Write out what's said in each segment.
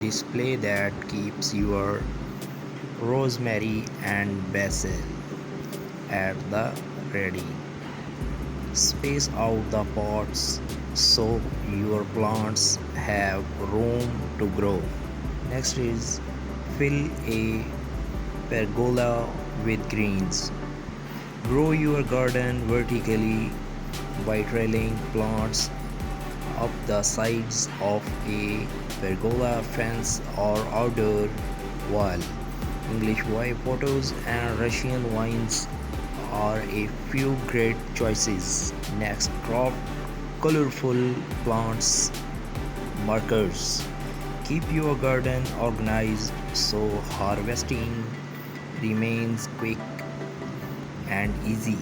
display that keeps your rosemary and basil at the ready. Space out the pots so your plants have room to grow. Next is fill a pergola with greens. Grow your garden vertically by trailing plants up the sides of a pergola fence or outdoor wall. English white potatoes and Russian vines are a few great choices. Next, crop colorful plants markers. Keep your garden organized so harvesting remains quick and easy.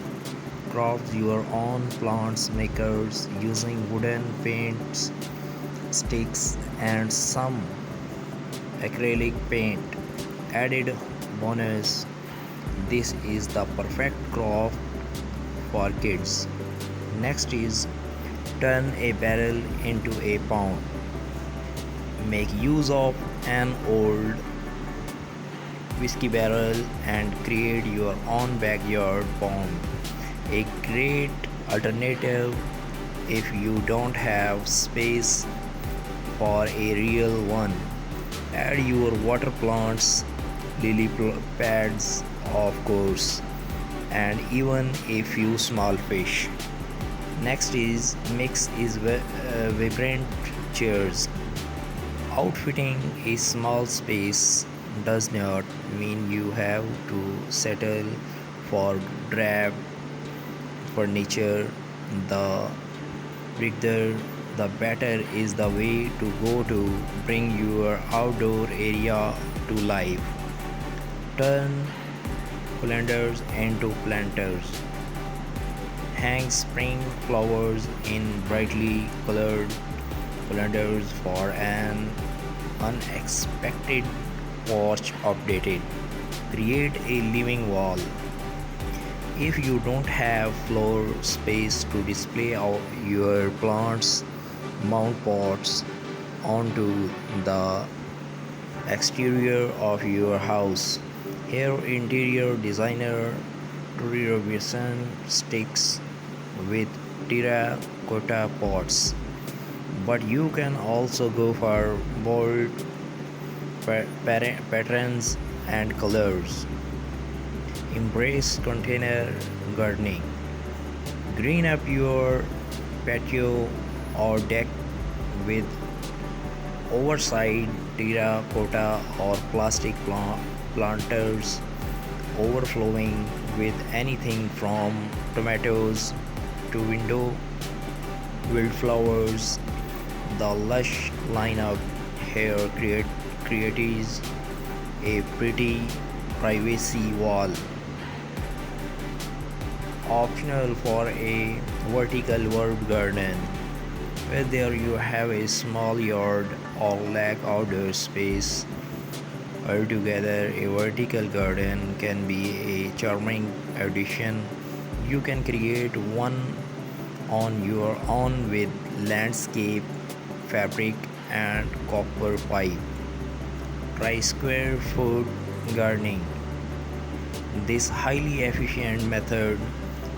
Craft your own plants makers using wooden paints, sticks, and some acrylic paint. Added bonus, this is the perfect craft for kids. Next is turn a barrel into a pond. Make use of an old whiskey barrel and create your own backyard pond. A great alternative if you don't have space for a real one. Add your water plants, pads, of course, and even a few small fish. Next is mix is vibrant chairs. Outfitting a small space does not mean you have to settle for drab furniture. The bigger the better is the way to go to bring your outdoor area to life. Turn colanders into planters. Hang spring flowers in brightly colored colanders for an unexpected porch updated. Create a living wall. If you don't have floor space to display your plants, mount pots onto the exterior of your house. Here, interior designer Tori Robinson sticks with terracotta pots, but you can also go for bold patterns and colors. Embrace container gardening. Green up your patio or deck with oversized terracotta or plastic planters overflowing with anything from tomatoes to window wildflowers. The lush lineup here creates a pretty privacy wall. Optional for a vertical herb garden. Whether you have a small yard or lack outdoor space, altogether a vertical garden can be a charming addition. You can create one on your own with landscape, fabric, and copper pipe. Try square foot gardening. This highly efficient method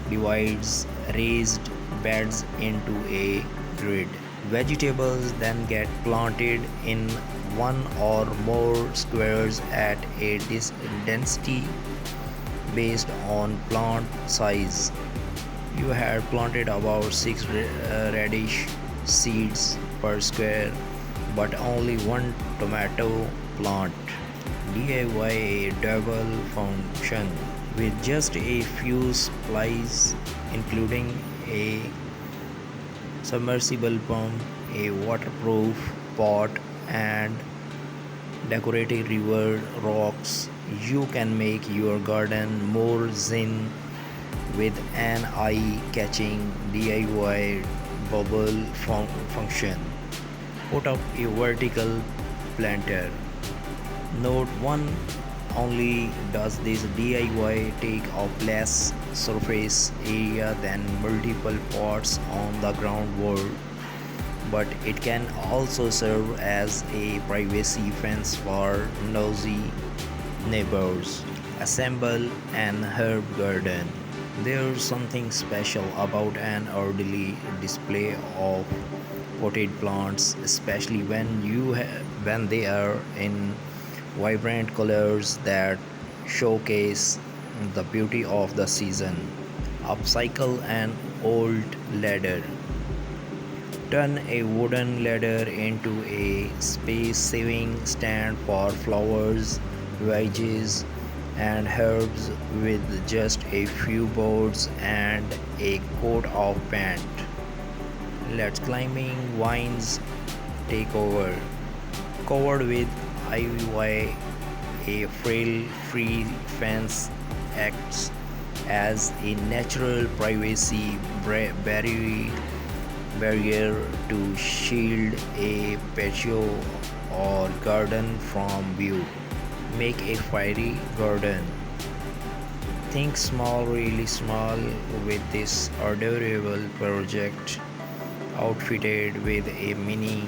divides raised beds into a grid. Vegetables then get planted in one or more squares at a density based on plant size. You had planted about 6 radish seeds per square, but only one tomato plant. DIY a double function with just a few supplies, including a submersible pump, a waterproof pot, and decorative river rocks. You can make your garden more zen with an eye-catching DIY bubble function. Put up a vertical planter. Note 1, only does this DIY take up less surface area than multiple pots on the ground wall, but it can also serve as a privacy fence for nosy neighbors. Assemble an herb garden. There's something special about an orderly display of potted plants, especially when they are in vibrant colors that showcase the beauty of the season. Upcycle an old ladder. Turn a wooden ladder into a space saving stand for flowers, veggies, and herbs with just a few boards and a coat of paint. Let climbing vines take over. Covered with ivy, a frail free fence acts as a natural privacy barrier to shield a patio or garden from view. Make a fiery garden. Think small, really small with this adorable project outfitted with a mini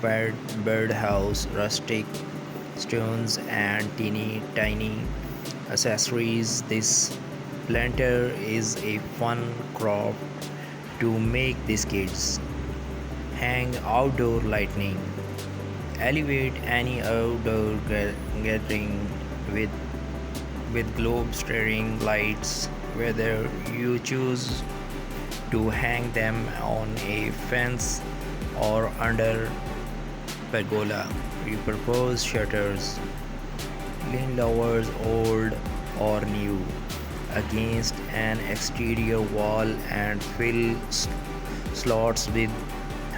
birdhouse, rustic stones, and teeny tiny accessories. This planter is a fun craft to make these kids. Hang outdoor lighting. Elevate any outdoor gathering with globe staring lights, whether you choose to hang them on a fence or under pergola. Repurpose shutters, lean lowers old or new against an exterior wall and fill slots with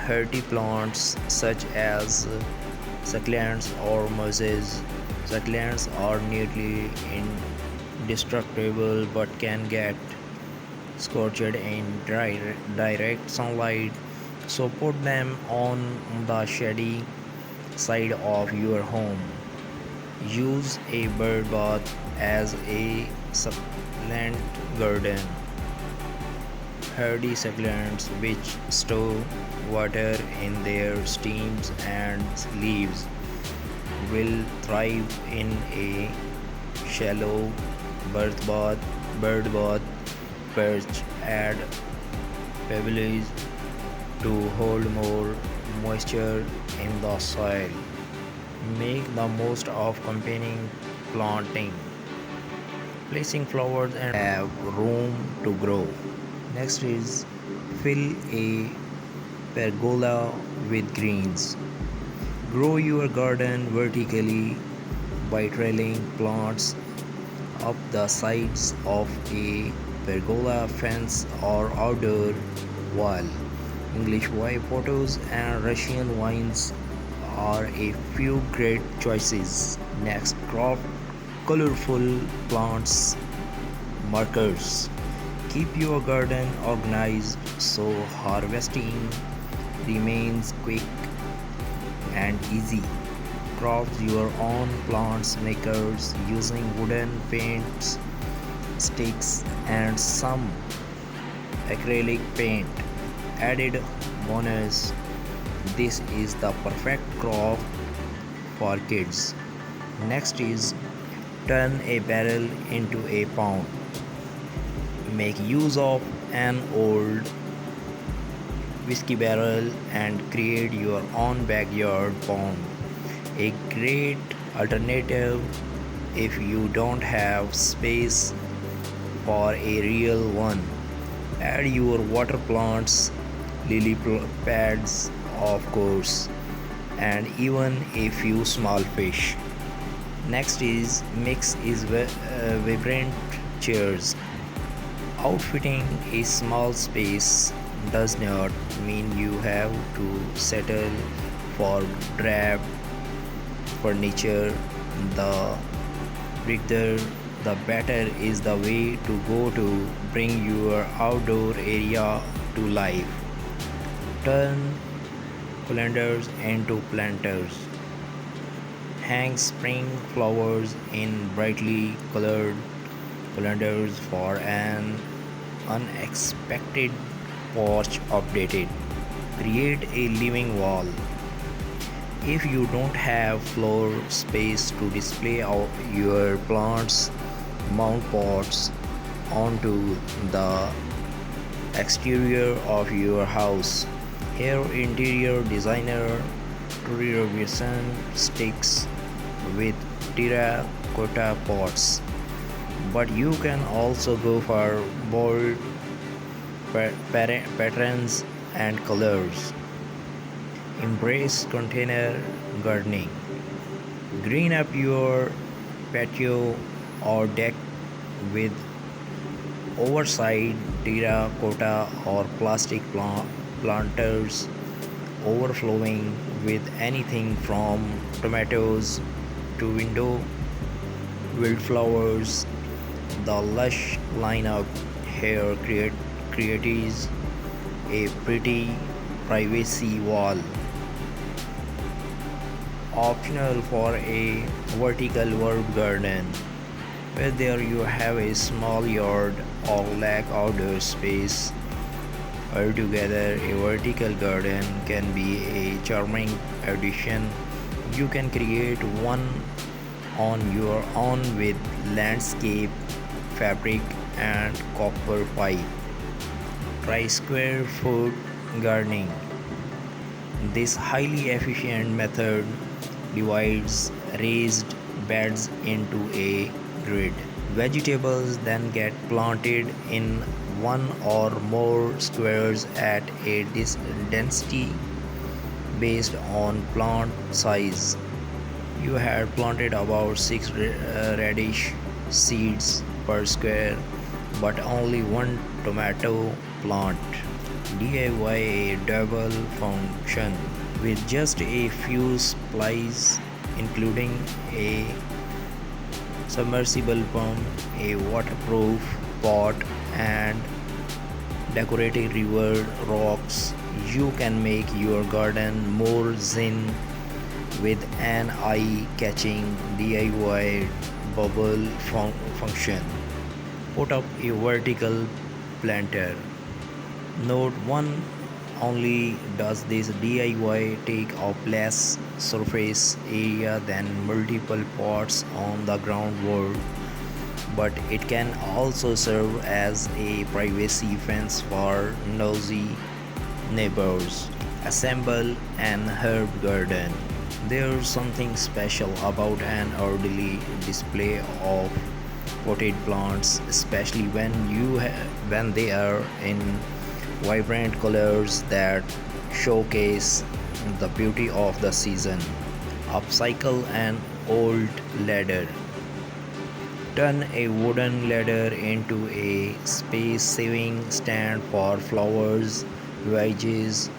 hardy plants such as succulents or mosses. Succulents are nearly indestructible but can get scorched in direct sunlight, so put them on the shady side of your home. Use a bird bath as a succulent garden. Hardy succulents which store water in their stems and leaves will thrive in a shallow bird bath perch. Add pebbles to hold more moisture in the soil. Make the most of combining planting, placing flowers and have room to grow. Next is fill a pergola with greens. Grow your garden vertically by trailing plants up the sides of a pergola fence or outdoor wall. English white potatoes and Russian vines are a few great choices. Next, crop colorful plants markers. Keep your garden organized so harvesting remains quick and easy. Craft your own plants makers using wooden paints, sticks, and some acrylic paint. Added bonus, this is the perfect craft for kids. Next is turn a barrel into a pond. Make use of an old whiskey barrel and create your own backyard pond. A great alternative if you don't have space for a real one. Add your water plants, lily pads, of course, and even a few small fish. Next is mix is vibrant chairs. Outfitting a small space does not mean you have to settle for drab furniture. The bigger the better is the way to go to bring your outdoor area to life. Turn calendars into planters. Hang spring flowers in brightly colored calendars for an unexpected porch updated. Create a living wall. If you don't have floor space to display your plants, mount pots onto the exterior of your house. Here, interior designer Tori Robinson sticks with terracotta pots, but you can also go for bold patterns and colors. Embrace container gardening. Green up your patio or deck with oversized terracotta or plastic planters overflowing with anything from tomatoes to window wildflowers. The lush lineup here creates a pretty privacy wall. Optional for a vertical herb garden. Whether you have a small yard or lack outdoor space, altogether a vertical garden can be a charming addition. You can create one on your own with landscape fabric and copper pipe. Try square foot gardening. This highly efficient method divides raised beds into a grid. Vegetables then get planted in one or more squares at a density based on plant size. You had planted about 6 radish seeds per square, but only one tomato plant. DIY a double function with just a few supplies, including a submersible pump, a waterproof pot, and decorative river rocks. You can make your garden more zen with an eye-catching DIY bubble function. Put up a vertical planter. Note 1: only does this DIY take up less surface area than multiple pots on the ground wall, but it can also serve as a privacy fence for nosy neighbors. Assemble an herb garden. There's something special about an orderly display of potted plants, especially when they are in vibrant colors that showcase the beauty of the season. Upcycle an old ladder. Turn a wooden ladder into a space-saving stand for flowers, veggies,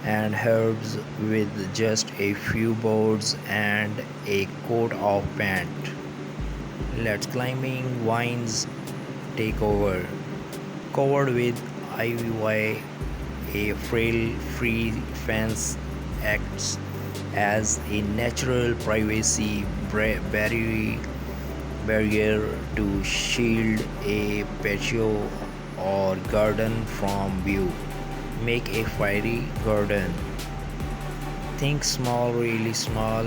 and herbs with just a few boards and a coat of paint. Let climbing vines take over. Covered with ivy, a frail-free fence acts as a natural privacy barrier to shield a patio or garden from view. Make a fairy garden. Think small, really small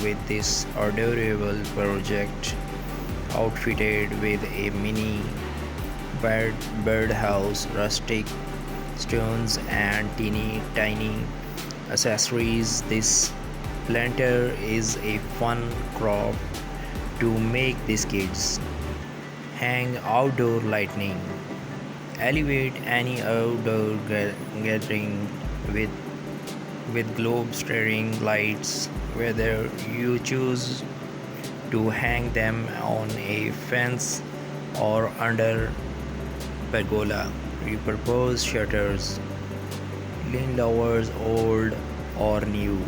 with this adorable project, outfitted with a mini birdhouse, rustic stones, and teeny tiny accessories. This planter is a fun craft to make these kids. Hang outdoor lighting. Elevate any outdoor gathering with globe staring lights, whether you choose to hang them on a fence or under pergola. Repurpose shutters, lean lowers old or new.